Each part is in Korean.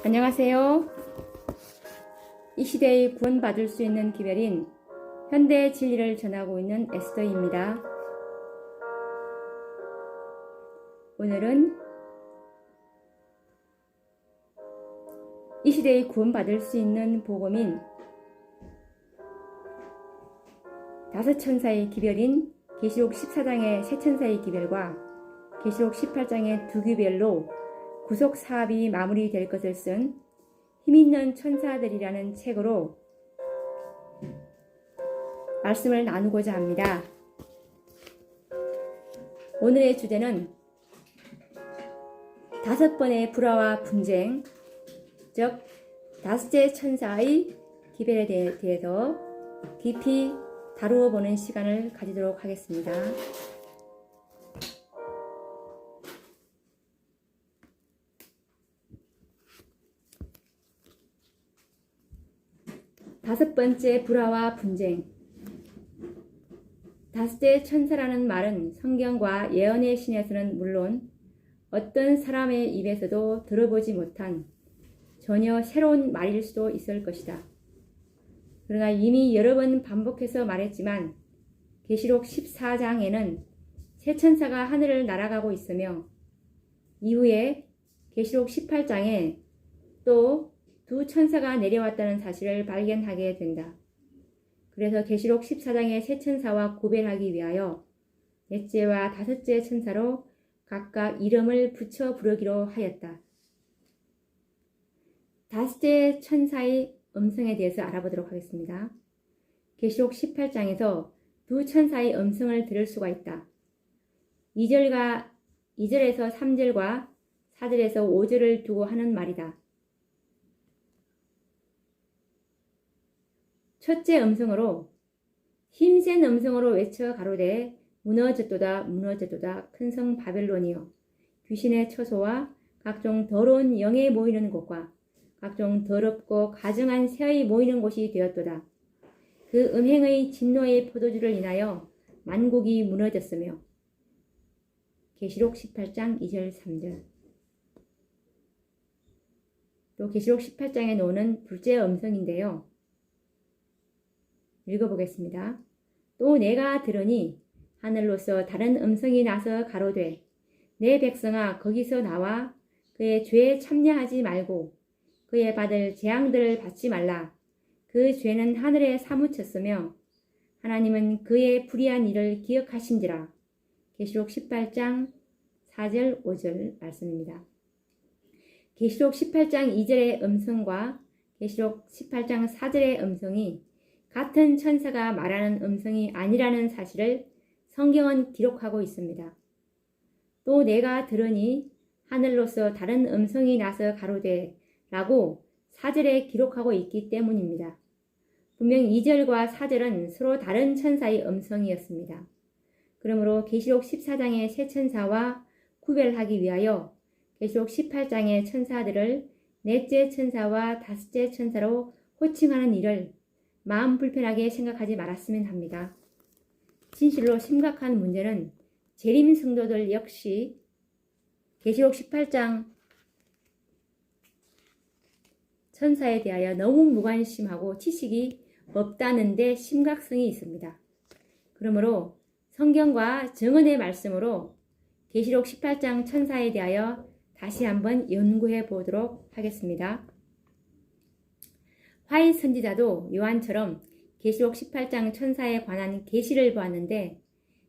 안녕하세요. 이 시대의 구원받을 수 있는 기별인 현대의 진리를 전하고 있는 에스더입니다. 오늘은 이 시대의 구원받을 수 있는 복음인 다섯 천사의 기별인 계시록 14장의 세 천사의 기별과 계시록 18장의 두 기별로 구속 사업이 마무리될 것을 쓴 힘있는 천사들이라는 책으로 말씀을 나누고자 합니다. 오늘의 주제는 다섯 번의 불화와 분쟁, 즉 다섯째 천사의 기별에 대해서 깊이 다루어 보는 시간을 가지도록 하겠습니다. 다섯 번째 불화와 분쟁. 다섯째 천사라는 말은 성경과 예언의 신에서는 물론 어떤 사람의 입에서도 들어보지 못한 전혀 새로운 말일 수도 있을 것이다. 그러나 이미 여러 번 반복해서 말했지만 계시록 14장에는 세 천사가 하늘을 날아가고 있으며 이후에 계시록 18장에 또 두 천사가 내려왔다는 사실을 발견하게 된다. 그래서 계시록 14장의 세 천사와 구별하기 위하여 넷째와 다섯째 천사로 각각 이름을 붙여 부르기로 하였다. 다섯째 천사의 음성에 대해서 알아보도록 하겠습니다. 계시록 18장에서 두 천사의 음성을 들을 수가 있다. 2절에서 3절과 4절에서 5절을 두고 하는 말이다. 첫째 음성으로 힘센 음성으로 외쳐 가로되 무너졌도다 무너졌도다 큰 성 바벨론이여 귀신의 처소와 각종 더러운 영에 모이는 곳과 각종 더럽고 가증한 새의 모이는 곳이 되었도다. 그 음행의 진노의 포도주를 인하여 만국이 무너졌으며. 계시록 18장 2절 3절. 또 계시록 18장에 나오는 둘째 음성인데요. 읽어보겠습니다. 또 내가 들으니 하늘로서 다른 음성이 나서 가로되 내 백성아 거기서 나와 그의 죄에 참여하지 말고 그의 받을 재앙들을 받지 말라. 그 죄는 하늘에 사무쳤으며 하나님은 그의 불의한 일을 기억하신지라. 계시록 18장 4절 5절 말씀입니다. 계시록 18장 2절의 음성과 계시록 18장 4절의 음성이 같은 천사가 말하는 음성이 아니라는 사실을 성경은 기록하고 있습니다. 또 내가 들으니 하늘로서 다른 음성이 나서 가로되 라고 4절에 기록하고 있기 때문입니다. 분명 2절과 4절은 서로 다른 천사의 음성이었습니다. 그러므로 계시록 14장의 세 천사와 구별하기 위하여 계시록 18장의 천사들을 넷째 천사와 다섯째 천사로 호칭하는 일을 마음 불편하게 생각하지 말았으면 합니다. 진실로 심각한 문제는 재림 성도들 역시 계시록 18장 천사에 대하여 너무 무관심하고 지식이 없다는 데 심각성이 있습니다. 그러므로 성경과 정언의 말씀으로 계시록 18장 천사에 대하여 다시 한번 연구해 보도록 하겠습니다. 화인 선지자도 요한처럼 계시록 18장 천사에 관한 계시를 보았는데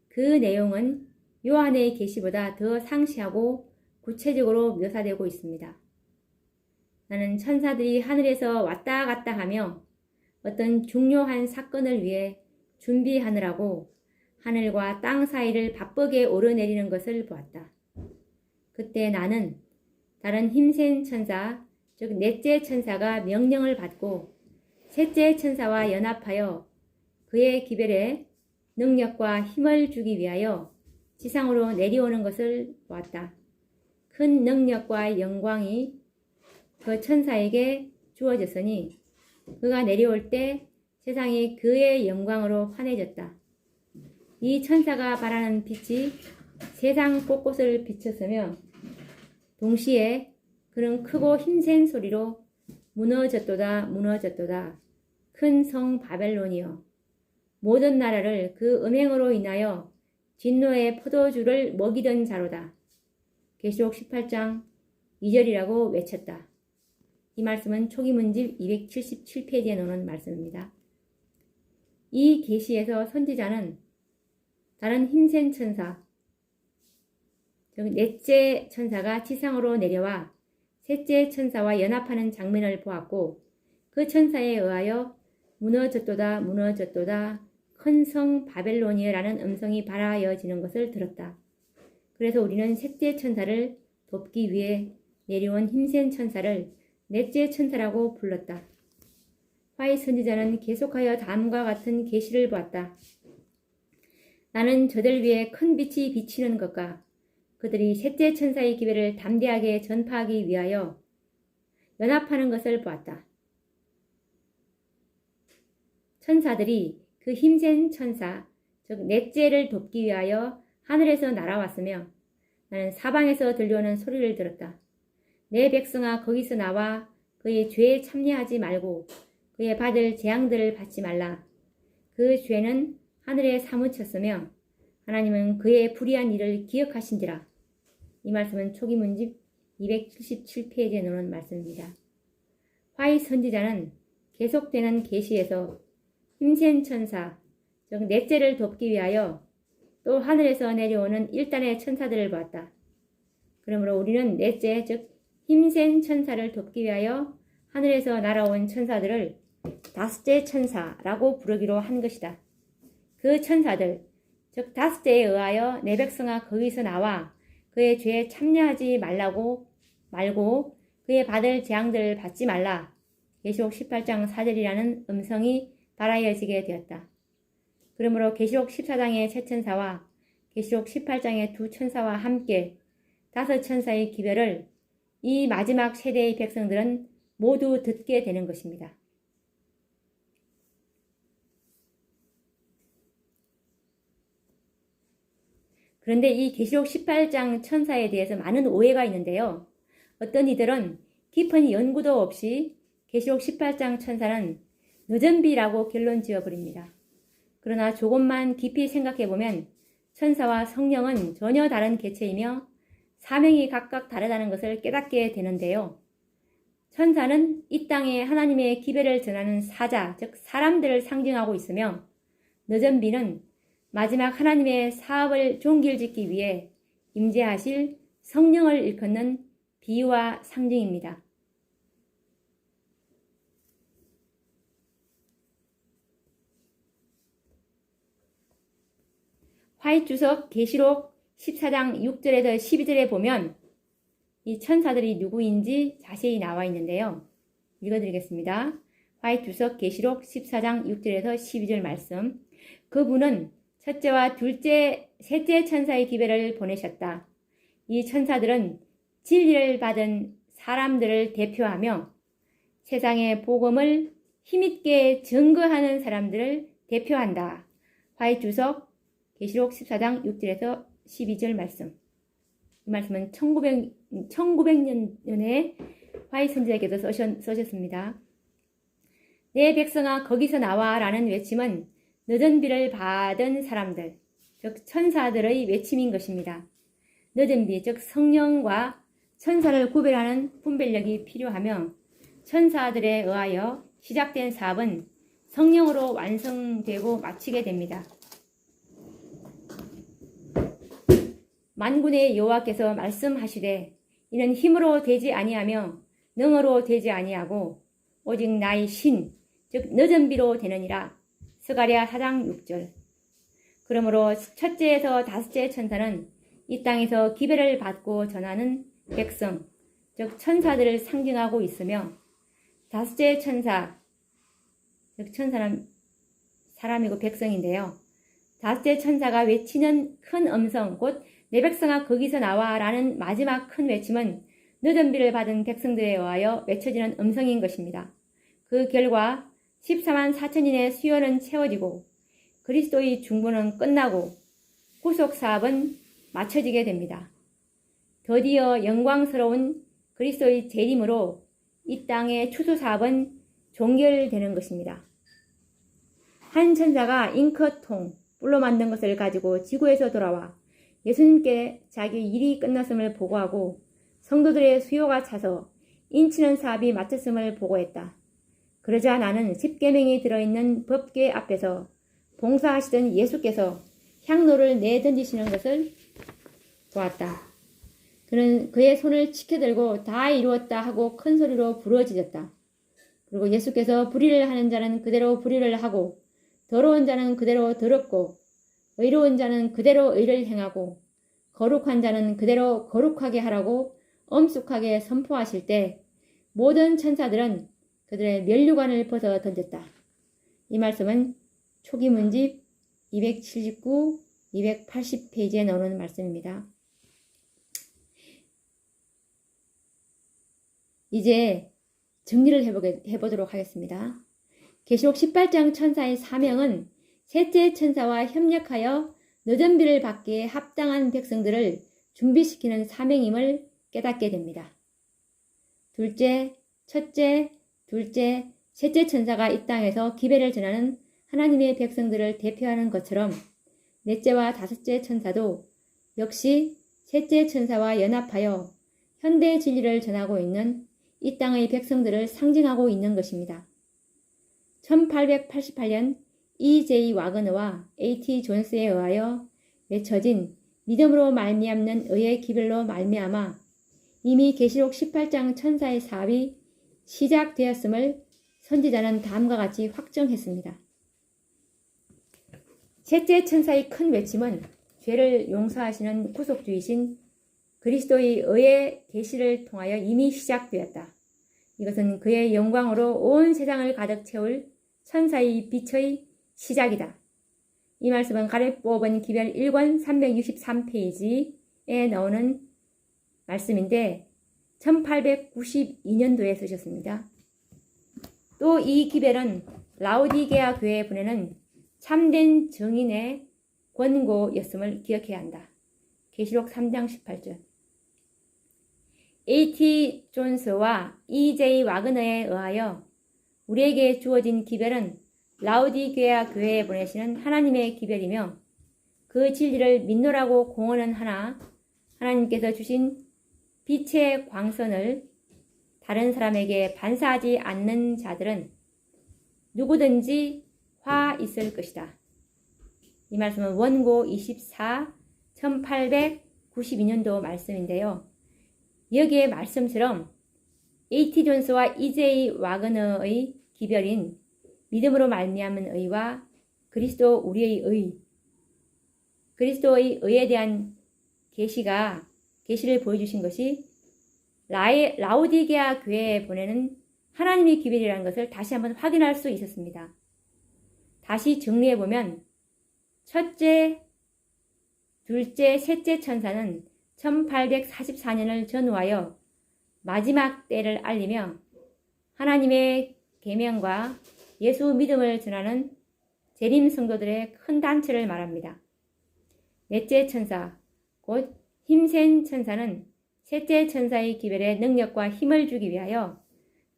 그 내용은 요한의 계시보다 더 상세하고 구체적으로 묘사되고 있습니다. 나는 천사들이 하늘에서 왔다 갔다 하며 어떤 중요한 사건을 위해 준비하느라고 하늘과 땅 사이를 바쁘게 오르내리는 것을 보았다. 그때 나는 다른 힘센 천사, 즉 넷째 천사가 명령을 받고 셋째 천사와 연합하여 그의 기별에 능력과 힘을 주기 위하여 지상으로 내려오는 것을 보았다. 큰 능력과 영광이 그 천사에게 주어졌으니 그가 내려올 때 세상이 그의 영광으로 환해졌다. 이 천사가 발하는 빛이 세상 곳곳을 비쳤으며 동시에 그는 크고 힘센 소리로 무너졌도다 무너졌도다. 큰 성 바벨론이여 모든 나라를 그 음행으로 인하여 진노의 포도주를 먹이던 자로다. 계시록 18장 2절이라고 외쳤다. 이 말씀은 초기 문집 277페이지에 나오는 말씀입니다. 이 계시에서 선지자는 다른 힘센 천사, 즉 넷째 천사가 지상으로 내려와 셋째 천사와 연합하는 장면을 보았고 그 천사에 의하여 무너졌도다 무너졌도다 큰 성 바벨론이라는 음성이 발하여지는 것을 들었다. 그래서 우리는 셋째 천사를 돕기 위해 내려온 힘센 천사를 넷째 천사라고 불렀다. 화이 선지자는 계속하여 다음과 같은 계시를 보았다. 나는 저들 위에 큰 빛이 비치는 것과 그들이 셋째 천사의 기별을 담대하게 전파하기 위하여 연합하는 것을 보았다. 천사들이 그 힘센 천사, 즉 넷째를 돕기 위하여 하늘에서 날아왔으며 나는 사방에서 들려오는 소리를 들었다. 내 백성아 거기서 나와 그의 죄에 참여하지 말고 그의 받을 재앙들을 받지 말라. 그 죄는 하늘에 사무쳤으며 하나님은 그의 불의한 일을 기억하신지라. 이 말씀은 초기 문집 277페이지에 나오는 말씀입니다. 화이 선지자는 계속되는 계시에서 힘센 천사, 즉 넷째를 돕기 위하여 또 하늘에서 내려오는 1단의 천사들을 보았다. 그러므로 우리는 넷째, 즉 힘센 천사를 돕기 위하여 하늘에서 날아온 천사들을 다섯째 천사라고 부르기로 한 것이다. 그 천사들, 즉 다섯째에 의하여 내 백성아 거기서 나와 그의 죄에 참여하지 말고 그의 받을 재앙들을 받지 말라. 계시록 18장 4절이라는 음성이 발하여지게 되었다. 그러므로 계시록 14장의 세 천사와 계시록 18장의 두 천사와 함께 다섯 천사의 기별을 이 마지막 세대의 백성들은 모두 듣게 되는 것입니다. 그런데 이 계시록 18장 천사에 대해서 많은 오해가 있는데요. 어떤 이들은 깊은 연구도 없이 계시록 18장 천사는 느전비라고 결론 지어버립니다. 그러나 조금만 깊이 생각해보면 천사와 성령은 전혀 다른 개체이며 사명이 각각 다르다는 것을 깨닫게 되는데요. 천사는 이 땅에 하나님의 기별을 전하는 사자, 즉 사람들을 상징하고 있으며 느전비는 마지막 하나님의 사업을 종길짓기 위해 임재하실 성령을 일컫는 비유와 상징입니다. 화이트주석 계시록 14장 6절에서 12절에 보면 이 천사들이 누구인지 자세히 나와 있는데요. 읽어드리겠습니다. 화이트주석 계시록 14장 6절에서 12절 말씀. 그분은 첫째와 둘째, 셋째 천사의 기별을 보내셨다. 이 천사들은 진리를 받은 사람들을 대표하며 세상의 복음을 힘있게 증거하는 사람들을 대표한다. 화이트주석 계시록 14장 6절에서 12절 말씀. 이 말씀은 1900년에 화이 선지자께서 써셨습니다. 내 백성아 거기서 나와 라는 외침은 느전비를 받은 사람들, 즉 천사들의 외침인 것입니다. 느전비, 즉 성령과 천사를 구별하는 분별력이 필요하며 천사들에 의하여 시작된 사업은 성령으로 완성되고 마치게 됩니다. 만군의 여호와께서 말씀하시되 이는 힘으로 되지 아니하며 능으로 되지 아니하고 오직 나의 신, 즉 느전비로 되느니라. 스가랴 4장 6절. 그러므로 첫째에서 다섯째 천사는 이 땅에서 기별을 받고 전하는 백성, 즉 천사들을 상징하고 있으며 다섯째 천사, 즉 천사는 사람이고 백성인데요. 다섯째 천사가 외치는 큰 음성, 곧 내 백성아 거기서 나와 라는 마지막 큰 외침은 느전비를 받은 백성들에 의하여 외쳐지는 음성인 것입니다. 그 결과 14만 4천인의 수요는 채워지고 그리스도의 중보는 끝나고 구속사업은 마쳐지게 됩니다. 드디어 영광스러운 그리스도의 재림으로 이 땅의 추수 사업은 종결되는 것입니다. 한 천사가 잉크통, 뿔로 만든 것을 가지고 지구에서 돌아와 예수님께 자기 일이 끝났음을 보고하고 성도들의 수요가 차서 인치는 사업이 마쳤음을 보고했다. 그러자 나는 십계명이 들어있는 법궤 앞에서 봉사하시던 예수께서 향로를 내던지시는 것을 보았다. 그는 그의 손을 치켜들고 다 이루었다 하고 큰 소리로 부르짖었다. 그리고 예수께서 불의를 하는 자는 그대로 불의를 하고 더러운 자는 그대로 더럽고 의로운 자는 그대로 의를 행하고 거룩한 자는 그대로 거룩하게 하라고 엄숙하게 선포하실 때 모든 천사들은 그들의 면류관을 벗어 던졌다. 이 말씀은 초기 문집 279, 280페이지에 나오는 말씀입니다. 이제 정리를 해보도록 하겠습니다. 계시록 18장 천사의 사명은 셋째 천사와 협력하여 늦은 비를 받기에 합당한 백성들을 준비시키는 사명임을 깨닫게 됩니다. 첫째, 둘째, 셋째 천사가 이 땅에서 기배를 전하는 하나님의 백성들을 대표하는 것처럼 넷째와 다섯째 천사도 역시 셋째 천사와 연합하여 현대 진리를 전하고 있는 이 땅의 백성들을 상징하고 있는 것입니다. 1888년 E.J. 와그너와 A.T. 존스에 의하여 맺혀진 믿음으로 말미암는 의의 기별로 말미암아 이미 계시록 18장 천사의 사업이 시작되었음을 선지자는 다음과 같이 확정했습니다. 셋째 천사의 큰 외침은 죄를 용서하시는 구속주이신 그리스도의 의의 계시를 통하여 이미 시작되었다. 이것은 그의 영광으로 온 세상을 가득 채울 천사의 빛의 시작이다. 이 말씀은 가려 뽑은 기별 1권 363페이지에 나오는 말씀인데 1892년도에 쓰셨습니다. 또 이 기별은 라오디게아 교회에 보내는 참된 증인의 권고였음을 기억해야 한다. 계시록 3장 18절. A.T. 존스와 E.J. 와그너에 의하여 우리에게 주어진 기별은 라오디게아 교회에 보내시는 하나님의 기별이며 그 진리를 믿노라고 공언은 하나 하나님께서 주신 빛의 광선을 다른 사람에게 반사하지 않는 자들은 누구든지 화 있을 것이다. 이 말씀은 원고 24, 1892년도 말씀인데요. 여기의 말씀처럼 A.T. 존스와 E.J. 와그너의 기별인 믿음으로 말미암은 의와 그리스도 우리의 의, 그리스도의 의에 대한 계시를 보여주신 것이 라오디게아 교회에 보내는 하나님의 기별이라는 것을 다시 한번 확인할 수 있었습니다. 다시 정리해보면 첫째, 둘째, 셋째 천사는 1844년을 전후하여 마지막 때를 알리며 하나님의 계명과 예수 믿음을 전하는 재림 성도들의 큰 단체를 말합니다. 넷째 천사, 곧 힘센 천사는 셋째 천사의 기별에 능력과 힘을 주기 위하여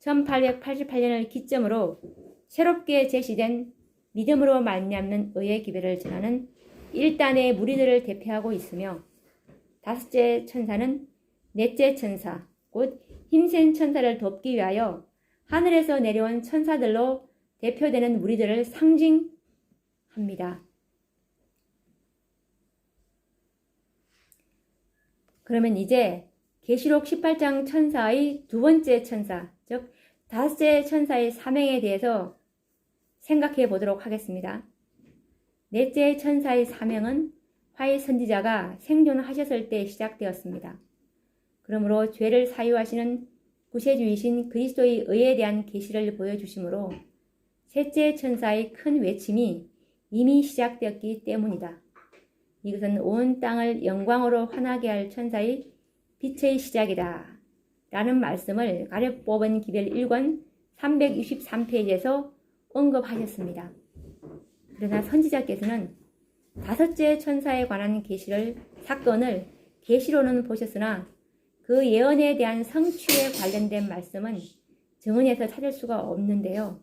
1888년을 기점으로 새롭게 제시된 믿음으로 말미암는 의의 기별을 전하는 일단의 무리들을 대표하고 있으며 다섯째 천사는 넷째 천사, 곧 힘센 천사를 돕기 위하여 하늘에서 내려온 천사들로 대표되는 무리들을 상징합니다. 그러면 이제 계시록 18장 천사의 두 번째 천사, 즉 다섯째 천사의 사명에 대해서 생각해 보도록 하겠습니다. 넷째 천사의 사명은 화의 선지자가 생존하셨을 때 시작되었습니다. 그러므로 죄를 사유하시는 구세주이신 그리스도의 의에 대한 계시를 보여주시므로 셋째 천사의 큰 외침이 이미 시작되었기 때문이다. 이것은 온 땅을 영광으로 환하게 할 천사의 빛의 시작이다. 라는 말씀을 가려 뽑은 기별 1권 363페이지에서 언급하셨습니다. 그러나 선지자께서는 다섯째 천사에 관한 사건을 계시로는 보셨으나 그 예언에 대한 성취에 관련된 말씀은 정언에서 찾을 수가 없는데요.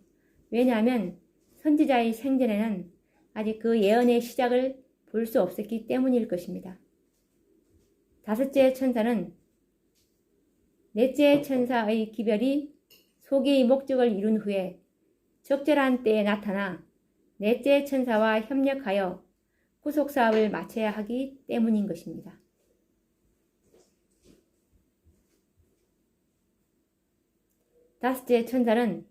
왜냐하면 선지자의 생전에는 아직 그 예언의 시작을 볼 수 없었기 때문일 것입니다. 다섯째 천사는 넷째 천사의 기별이 소개의 목적을 이룬 후에 적절한 때에 나타나 넷째 천사와 협력하여 구속사업을 마쳐야 하기 때문인 것입니다. 다섯째 천사는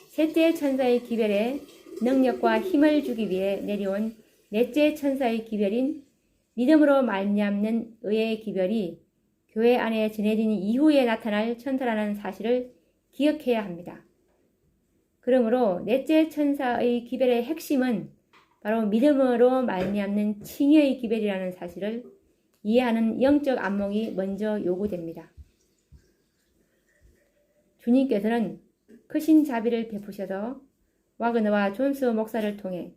셋째 천사의 기별에 능력과 힘을 주기 위해 내려온 넷째 천사의 기별인 믿음으로 말미암는 의의 기별이 교회 안에 전해진 이후에 나타날 천사라는 사실을 기억해야 합니다. 그러므로 넷째 천사의 기별의 핵심은 바로 믿음으로 말미암는 칭의의 기별이라는 사실을 이해하는 영적 안목이 먼저 요구됩니다. 주님께서는 크신 자비를 베푸셔서 와그너와 존스 목사를 통해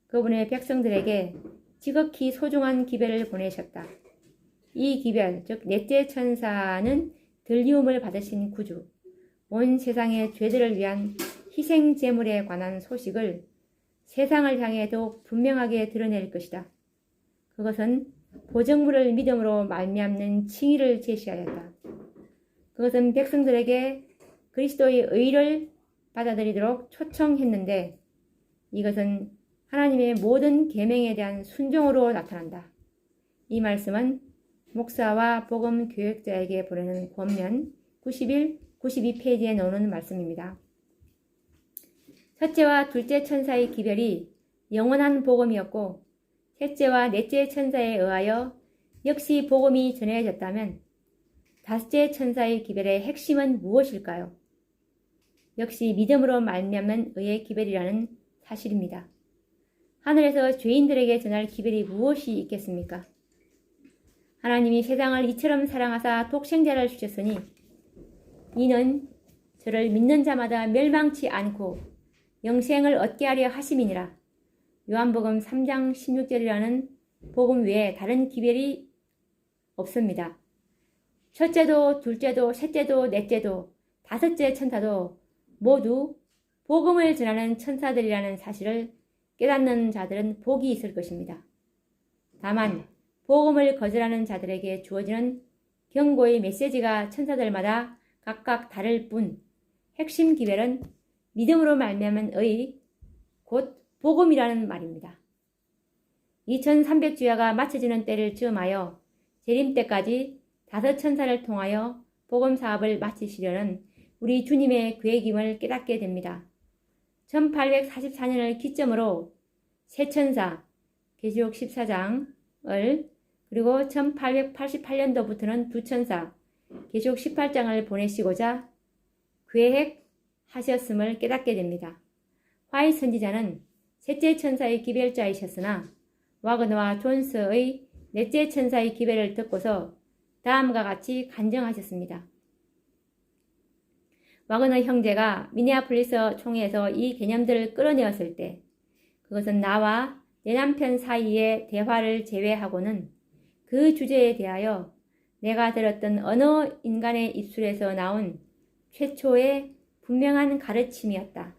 그분의 백성들에게 지극히 소중한 기별을 보내셨다. 이 기별, 즉 넷째 천사는 들리움을 받으신 구주, 온 세상의 죄들을 위한 희생 제물에 관한 소식을 세상을 향해 더욱 분명하게 드러낼 것이다. 그것은 보정물을 믿음으로 말미암는 칭의를 제시하였다. 그것은 백성들에게 그리스도의 의를 받아들이도록 초청했는데 이것은 하나님의 모든 계명에 대한 순종으로 나타난다. 이 말씀은 목사와 복음 교역자에게 보내는 권면 91, 92페이지에 나오는 말씀입니다. 첫째와 둘째 천사의 기별이 영원한 복음이었고 셋째와 넷째 천사에 의하여 역시 복음이 전해졌다면 다섯째 천사의 기별의 핵심은 무엇일까요? 역시 믿음으로 말미암는 의의 기별이라는 사실입니다. 하늘에서 죄인들에게 전할 기별이 무엇이 있겠습니까? 하나님이 세상을 이처럼 사랑하사 독생자를 주셨으니 이는 저를 믿는 자마다 멸망치 않고 영생을 얻게 하려 하심이니라. 요한복음 3장 16절이라는 복음 외에 다른 기별이 없습니다. 첫째도 둘째도 셋째도 넷째도 다섯째 천사도 모두 복음을 전하는 천사들이라는 사실을 깨닫는 자들은 복이 있을 것입니다. 다만 복음을 거절하는 자들에게 주어지는 경고의 메시지가 천사들마다 각각 다를 뿐 핵심 기별은 믿음으로 말미암은 의, 곧 복음이라는 말입니다. 2300주야가 마쳐지는 때를 즈음하여 재림 때까지 다섯 천사를 통하여 복음 사업을 마치시려는 우리 주님의 계획임을 깨닫게 됩니다. 1844년을 기점으로 새 천사, 계시록 14장을 그리고 1888년도부터는 두 천사, 계시록 18장을 보내시고자 계획하셨음을 깨닫게 됩니다. 화이 선지자는 셋째 천사의 기별자이셨으나 와그너와 존스의 넷째 천사의 기별을 듣고서 다음과 같이 간증하셨습니다. 와그너 형제가 미네아폴리스 총회에서 이 개념들을 끌어내었을 때 그것은 나와 내 남편 사이의 대화를 제외하고는 그 주제에 대하여 내가 들었던 어느 인간의 입술에서 나온 최초의 분명한 가르침이었다.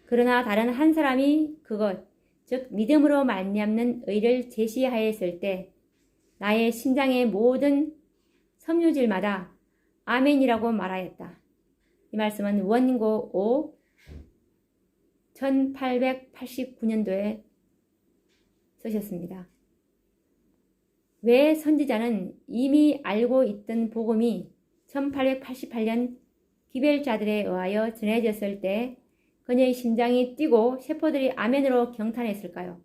그러나 다른 한 사람이 그것, 즉 믿음으로 말미암는 의를 제시하였을 때 나의 심장의 모든 섬유질마다 아멘이라고 말하였다. 이 말씀은 원고 5 1889년도에 쓰셨습니다. 왜 선지자는 이미 알고 있던 복음이 1888년 기별자들에 의하여 전해졌을 때 그녀의 심장이 뛰고 세포들이 아멘으로 경탄했을까요?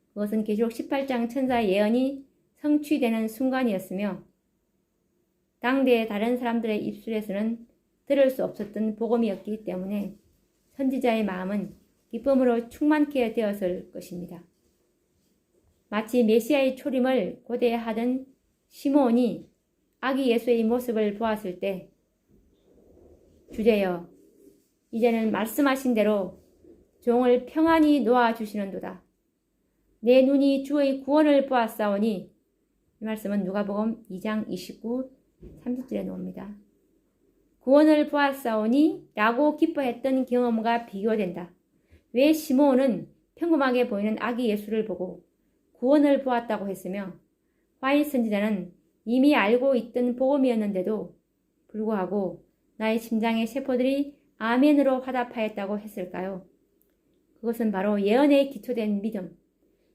그것은 계시록 18장 천사의 예언이 성취되는 순간이었으며 당대의 다른 사람들의 입술에서는 들을 수 없었던 복음이었기 때문에 선지자의 마음은 기쁨으로 충만케 되었을 것입니다. 마치 메시아의 초림을 고대하던 시므온이 아기 예수의 모습을 보았을 때 주제여 이제는 말씀하신 대로 종을 평안히 놓아주시는도다. 내 눈이 주의 구원을 보았사오니 이 말씀은 누가복음 2장 29, 30절에 나옵니다. 구원을 보았사오니 라고 기뻐했던 경험과 비교된다. 왜 시므온은 평범하게 보이는 아기 예수를 보고 구원을 보았다고 했으며 화이 선지자는 이미 알고 있던 복음이었는데도 불구하고 나의 심장의 세포들이 아멘으로 화답하였다고 했을까요? 그것은 바로 예언에 기초된 믿음,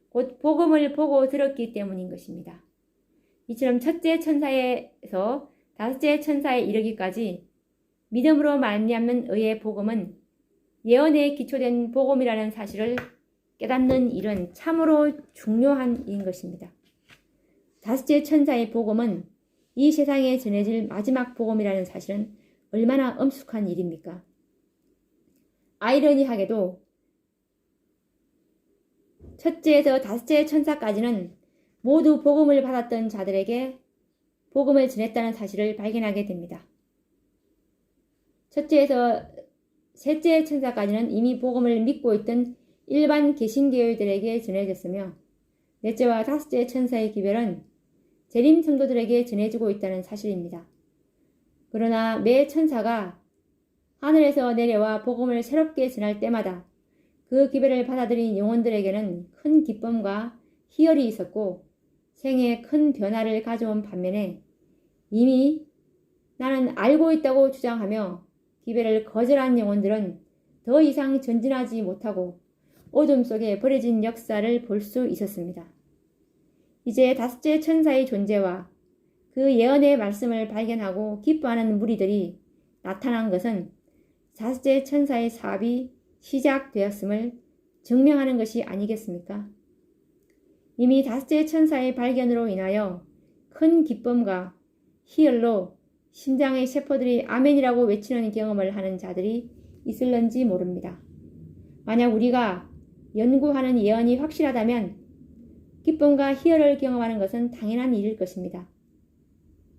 곧 복음을 보고 들었기 때문인 것입니다. 이처럼 첫째 천사에서 다섯째 천사에 이르기까지 믿음으로 말미암는 의의 복음은 예언에 기초된 복음이라는 사실을 깨닫는 일은 참으로 중요한 일인 것입니다. 다섯째 천사의 복음은 이 세상에 전해질 마지막 복음이라는 사실은 얼마나 엄숙한 일입니까? 아이러니하게도 첫째에서 다섯째 천사까지는 모두 복음을 받았던 자들에게 복음을 전했다는 사실을 발견하게 됩니다. 첫째에서 셋째 천사까지는 이미 복음을 믿고 있던 일반 개신교회들에게 전해졌으며 넷째와 다섯째 천사의 기별은 재림 성도들에게 전해지고 있다는 사실입니다. 그러나 매 천사가 하늘에서 내려와 복음을 새롭게 전할 때마다 그 기별을 받아들인 영혼들에게는 큰 기쁨과 희열이 있었고 생에 큰 변화를 가져온 반면에 이미 나는 알고 있다고 주장하며 기별을 거절한 영혼들은 더 이상 전진하지 못하고 어둠 속에 버려진 역사를 볼 수 있었습니다. 이제 다섯째 천사의 존재와 그 예언의 말씀을 발견하고 기뻐하는 무리들이 나타난 것은 다섯째 천사의 사업이 시작되었음을 증명하는 것이 아니겠습니까? 이미 다섯째 천사의 발견으로 인하여 큰 기쁨과 희열로 심장의 세포들이 아멘이라고 외치는 경험을 하는 자들이 있을런지 모릅니다. 만약 우리가 연구하는 예언이 확실하다면 기쁨과 희열을 경험하는 것은 당연한 일일 것입니다.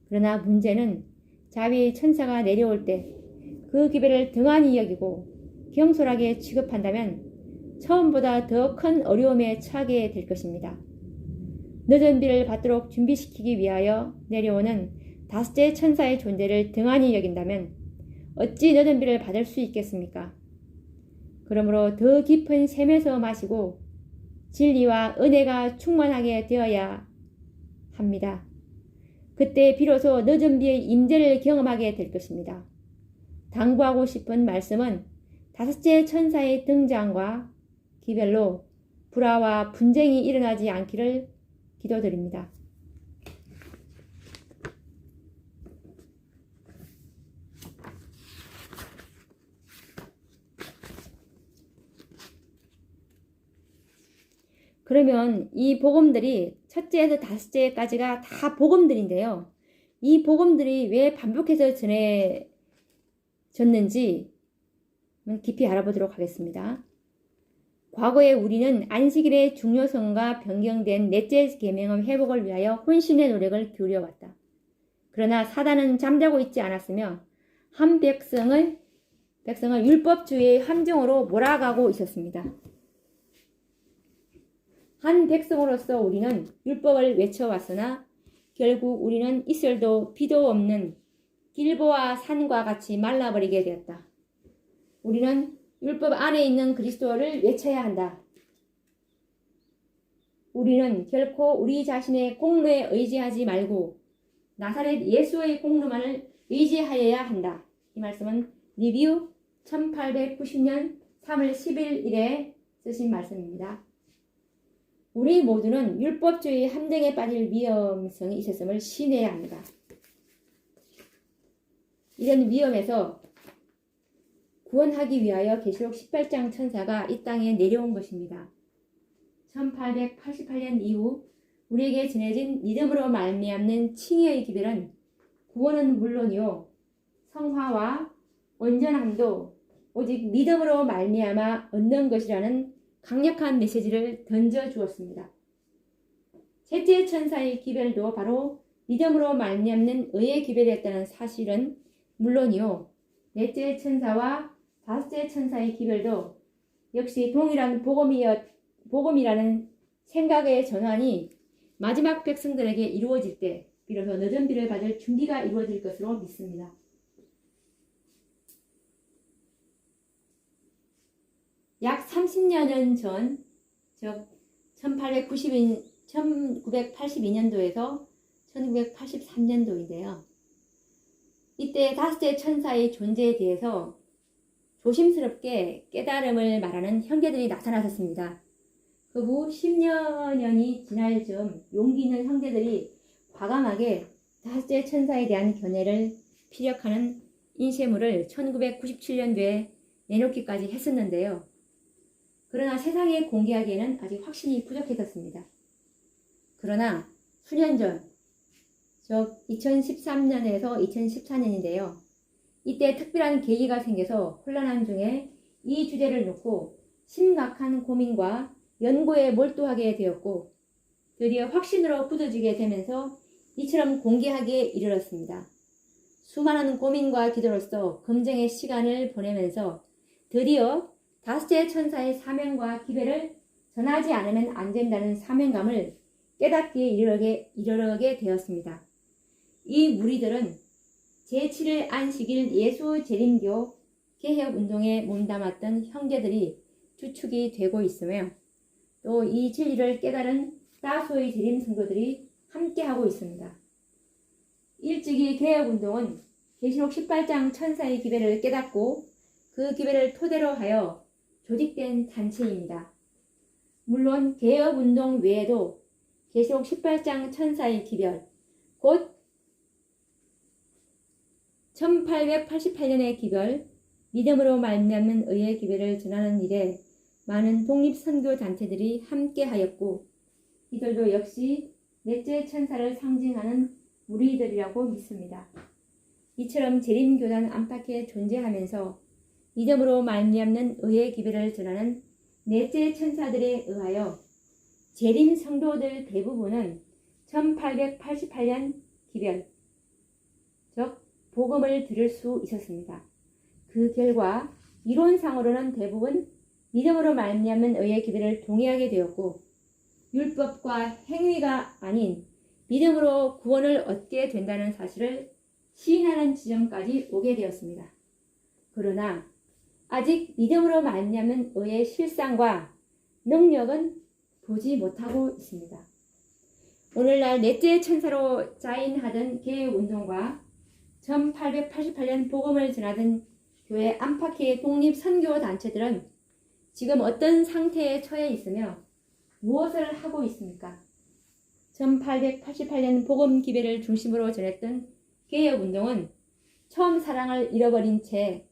그러나 문제는 자비의 천사가 내려올 때 그 기별을 등한히 여기고 경솔하게 취급한다면 처음보다 더 큰 어려움에 처하게 될 것입니다. 늦은 비를 받도록 준비시키기 위하여 내려오는 다섯째 천사의 존재를 등한히 여긴다면 어찌 늦은 비를 받을 수 있겠습니까? 그러므로 더 깊은 샘에서 마시고 진리와 은혜가 충만하게 되어야 합니다. 그때 비로소 늦은 비의 임재를 경험하게 될 것입니다. 당부하고 싶은 말씀은 다섯째 천사의 등장과 기별로 불화와 분쟁이 일어나지 않기를 기도드립니다. 그러면 이 복음들이 첫째에서 다섯째까지가 다 복음들인데요. 이 복음들이 왜 반복해서 전해졌는지 깊이 알아보도록 하겠습니다. 과거에 우리는 안식일의 중요성과 변경된 넷째 계명의 회복을 위하여 혼신의 노력을 기울여왔다. 그러나 사단은 잠자고 있지 않았으며 한 백성을 율법주의의 함정으로 몰아가고 있었습니다. 한 백성으로서 우리는 율법을 외쳐왔으나 결국 우리는 이슬도 비도 없는 길보아 산과 같이 말라버리게 되었다. 우리는 율법 안에 있는 그리스도를 외쳐야 한다. 우리는 결코 우리 자신의 공로에 의지하지 말고 나사렛 예수의 공로만을 의지하여야 한다. 이 말씀은 리뷰 1890년 3월 11일에 쓰신 말씀입니다. 우리 모두는 율법주의 함정에 빠질 위험성이 있었음을 신뢰해야 합니다. 이런 위험에서 구원하기 위하여 계시록 18장 천사가 이 땅에 내려온 것입니다. 1888년 이후 우리에게 전해진 믿음으로 말미암는 칭의의 기별은 구원은 물론이요 성화와 온전함도 오직 믿음으로 말미암아 얻는 것이라는 강력한 메시지를 던져주었습니다. 셋째 천사의 기별도 바로 믿음으로 말미암는 의의 기별이었다는 사실은 물론이요 넷째 천사와 다섯째 천사의 기별도 역시 동일한 복음이라는 생각의 전환이 마지막 백성들에게 이루어질 때 비로소 늦은 비를 받을 준비가 이루어질 것으로 믿습니다. 약 30여 전, 즉 1982년도에서 1983년도인데요. 이때 다섯째 천사의 존재에 대해서 조심스럽게 깨달음을 말하는 형제들이 나타나셨습니다. 그 후 10여 년이 지날 즈음 용기 있는 형제들이 과감하게 다섯째 천사에 대한 견해를 피력하는 인쇄물을 1997년도에 내놓기까지 했었는데요. 그러나 세상에 공개하기에는 아직 확신이 부족했었습니다. 그러나 수년 전, 즉 2013년에서 2014년인데요. 이때 특별한 계기가 생겨서 혼란한 중에 이 주제를 놓고 심각한 고민과 연구에 몰두하게 되었고 드디어 확신으로 굳어지게 되면서 이처럼 공개하기에 이르렀습니다. 수많은 고민과 기도로서 검증의 시간을 보내면서 드디어 다섯째 천사의 사명과 기별을 전하지 않으면 안 된다는 사명감을 깨닫기에 이르게 되었습니다. 이 무리들은 제7일 안식일 예수 재림교 개혁운동에 몸담았던 형제들이 주축이 되고 있으며 또 이 진리를 깨달은 다수의 재림 성도들이 함께하고 있습니다. 일찍이 개혁운동은 계시록 18장 천사의 기별을 깨닫고 그 기별을 토대로 하여 조직된 단체입니다. 물론 개혁운동 외에도 계시록 18장 천사의 기별, 곧 1888년의 기별, 믿음으로 말미암는 의의 기별을 전하는 일에 많은 독립선교단체들이 함께하였고 이들도 역시 넷째 천사를 상징하는 무리들이라고 믿습니다. 이처럼 재림교단 안팎에 존재하면서 믿음으로 말미암는 의의 기별을 전하는 넷째 천사들에 의하여 재림 성도들 대부분은 1888년 기별, 즉 복음을 들을 수 있었습니다. 그 결과 이론상으로는 대부분 믿음으로 말미암는 의의 기별을 동의하게 되었고 율법과 행위가 아닌 믿음으로 구원을 얻게 된다는 사실을 시인하는 지점까지 오게 되었습니다. 그러나 아직 믿음으로 말미암는 의의 실상과 능력은 보지 못하고 있습니다. 오늘날 넷째 천사로 자인하던 개혁운동과 1888년 복음을 전하던 교회 안팎의 독립선교단체들은 지금 어떤 상태에 처해 있으며 무엇을 하고 있습니까? 1888년 복음 기별을 중심으로 전했던 개혁운동은 처음 사랑을 잃어버린 채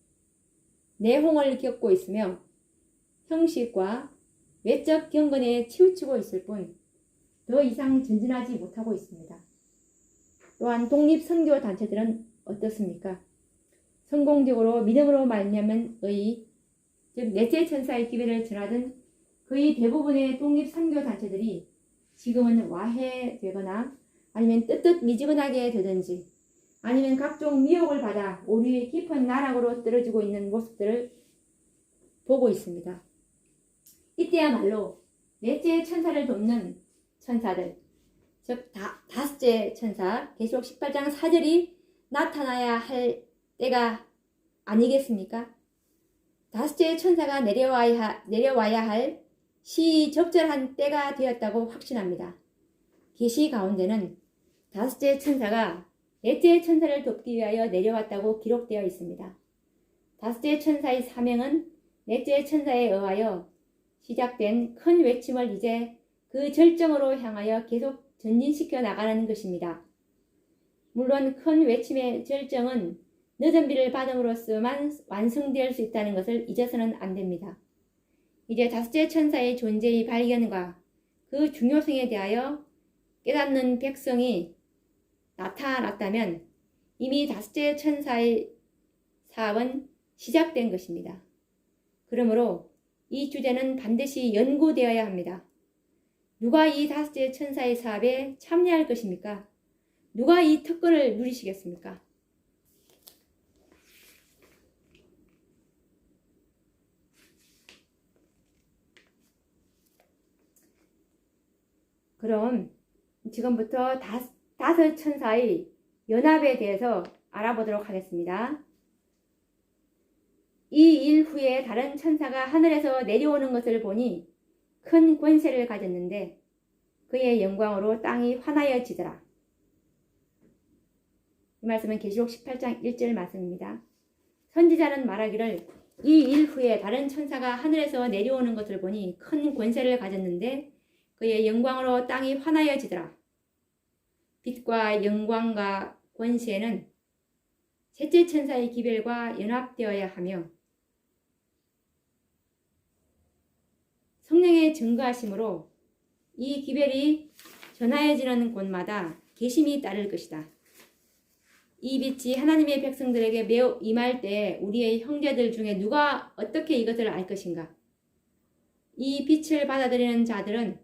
내홍을 겪고 있으며 형식과 외적 경건에 치우치고 있을 뿐 더 이상 전진하지 못하고 있습니다. 또한 독립선교단체들은 어떻습니까? 성공적으로 믿음으로 말미암은 의, 즉 넷째 천사의 기별을 전하던 거의 대부분의 독립선교단체들이 지금은 와해되거나 아니면 뜨뜻미지근하게 되든지 아니면 각종 미혹을 받아 오류의 깊은 나락으로 떨어지고 있는 모습들을 보고 있습니다. 이때야말로 넷째 천사를 돕는 천사들, 즉 다섯째 천사, 계시록 18장 4절이 나타나야 할 때가 아니겠습니까? 다섯째 천사가 내려와야 할 시적절한 때가 되었다고 확신합니다. 계시 가운데는 다섯째 천사가 넷째 천사를 돕기 위하여 내려왔다고 기록되어 있습니다. 다섯째 천사의 사명은 넷째 천사에 의하여 시작된 큰 외침을 이제 그 절정으로 향하여 계속 전진시켜 나가는 것입니다. 물론 큰 외침의 절정은 늦은 비를 받음으로써만 완성될 수 있다는 것을 잊어서는 안 됩니다. 이제 다섯째 천사의 존재의 발견과 그 중요성에 대하여 깨닫는 백성이 나타났다면 이미 다섯째 천사의 사업은 시작된 것입니다. 그러므로 이 주제는 반드시 연구되어야 합니다. 누가 이 다섯째 천사의 사업에 참여할 것입니까? 누가 이 특권을 누리시겠습니까? 그럼 지금부터 다섯 천사의 연합에 대해서 알아보도록 하겠습니다. 이 일 후에 다른 천사가 하늘에서 내려오는 것을 보니 큰 권세를 가졌는데 그의 영광으로 땅이 환하여지더라. 이 말씀은 계시록 18장 1절 말씀입니다. 선지자는 말하기를 이 일 후에 다른 천사가 하늘에서 내려오는 것을 보니 큰 권세를 가졌는데 그의 영광으로 땅이 환하여지더라. 빛과 영광과 권세는 셋째 천사의 기별과 연합되어야 하며 성령의 증거하심으로 이 기별이 전하여지는 곳마다 계심이 따를 것이다. 이 빛이 하나님의 백성들에게 매우 임할 때 우리의 형제들 중에 누가 어떻게 이것을 알 것인가? 이 빛을 받아들이는 자들은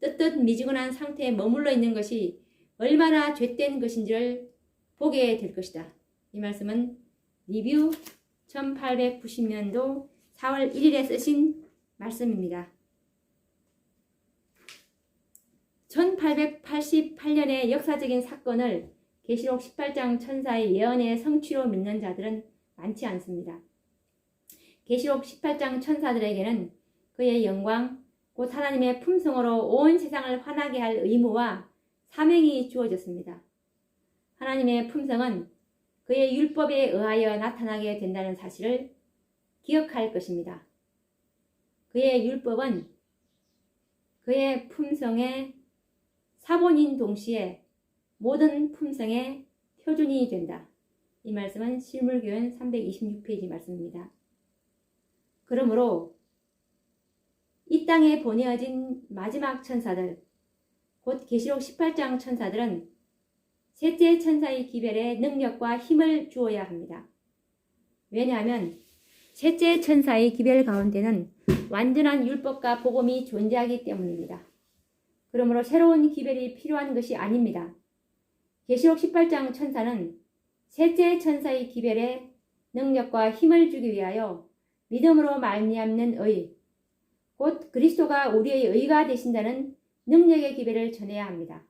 뜨뜻 미지근한 상태에 머물러 있는 것이 얼마나 죄된 것인지를 보게 될 것이다. 이 말씀은 리뷰 1890년도 4월 1일에 쓰신 말씀입니다. 1888년의 역사적인 사건을 계시록 18장 천사의 예언의 성취로 믿는 자들은 많지 않습니다. 계시록 18장 천사들에게는 그의 영광, 곧 하나님의 품성으로 온 세상을 환하게 할 의무와 사명이 주어졌습니다. 하나님의 품성은 그의 율법에 의하여 나타나게 된다는 사실을 기억할 것입니다. 그의 율법은 그의 품성의 사본인 동시에 모든 품성의 표준이 된다. 이 말씀은 실물교훈 326페이지 말씀입니다. 그러므로 이 땅에 보내어진 마지막 천사들, 곧 계시록 18장 천사들은 셋째 천사의 기별에 능력과 힘을 주어야 합니다. 왜냐하면 셋째 천사의 기별 가운데는 완전한 율법과 복음이 존재하기 때문입니다. 그러므로 새로운 기별이 필요한 것이 아닙니다. 계시록 18장 천사는 셋째 천사의 기별에 능력과 힘을 주기 위하여 믿음으로 말미암는 의, 곧 그리스도가 우리의 의가 되신다는 능력의 기별을 전해야 합니다.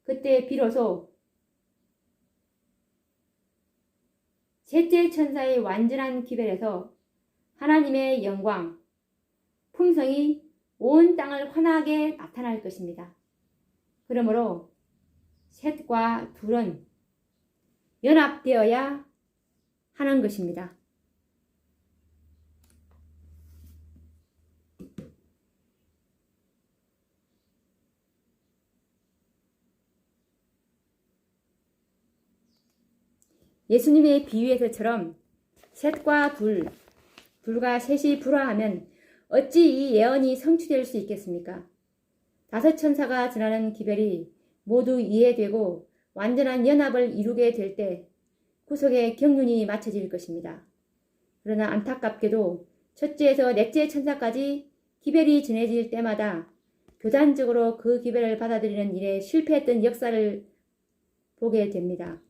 그때 비로소 셋째 천사의 완전한 기별에서 하나님의 영광, 품성이 온 땅을 환하게 나타날 것입니다. 그러므로 셋과 둘은 연합되어야 하는 것입니다. 예수님의 비유에서처럼 셋과 둘과 셋이 불화하면 어찌 이 예언이 성취될 수 있겠습니까? 다섯 천사가 전하는 기별이 모두 이해되고 완전한 연합을 이루게 될 때 구속의 경륜이 맞춰질 것입니다. 그러나 안타깝게도 첫째에서 넷째 천사까지 기별이 전해질 때마다 교단적으로 그 기별을 받아들이는 일에 실패했던 역사를 보게 됩니다.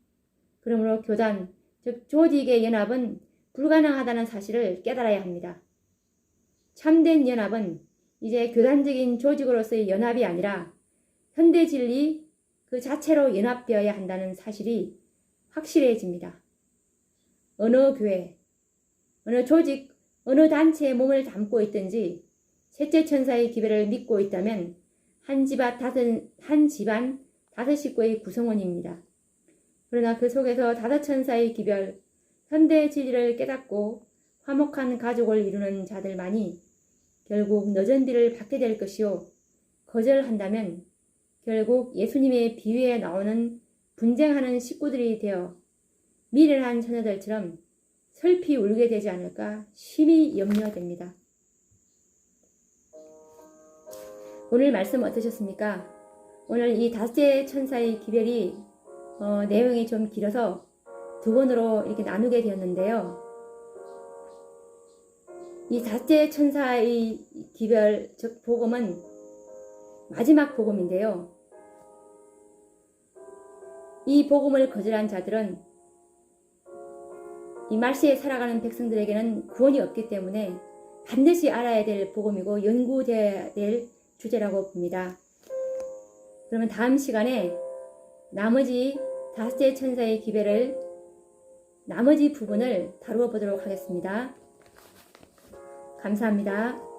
그러므로 교단, 즉 조직의 연합은 불가능하다는 사실을 깨달아야 합니다. 참된 연합은 이제 교단적인 조직으로서의 연합이 아니라 현대 진리 그 자체로 연합되어야 한다는 사실이 확실해집니다. 어느 교회, 어느 조직, 어느 단체에 몸을 담고 있든지 셋째 천사의 기별을 믿고 있다면 한 집안 다섯 식구의 구성원입니다. 그러나 그 속에서 다섯 천사의 기별, 현대 진리를 깨닫고 화목한 가족을 이루는 자들만이 결국 늦은 뒤를 받게 될 것이요, 거절한다면 결국 예수님의 비유에 나오는 분쟁하는 식구들이 되어 미련한 처녀들처럼 슬피 울게 되지 않을까 심히 염려됩니다. 오늘 말씀 어떠셨습니까? 오늘 이 다섯째 천사의 기별이 내용이 좀 길어서 두 번으로 이렇게 나누게 되었는데요. 이 다섯째 천사의 기별, 즉 복음은 마지막 복음인데요. 이 복음을 거절한 자들은 이 말세에 살아가는 백성들에게는 구원이 없기 때문에 반드시 알아야 될 복음이고 연구되어야 될 주제라고 봅니다. 그러면 다음 시간에 나머지 다섯째 천사의 기별을 나머지 부분을 다루어 보도록 하겠습니다. 감사합니다.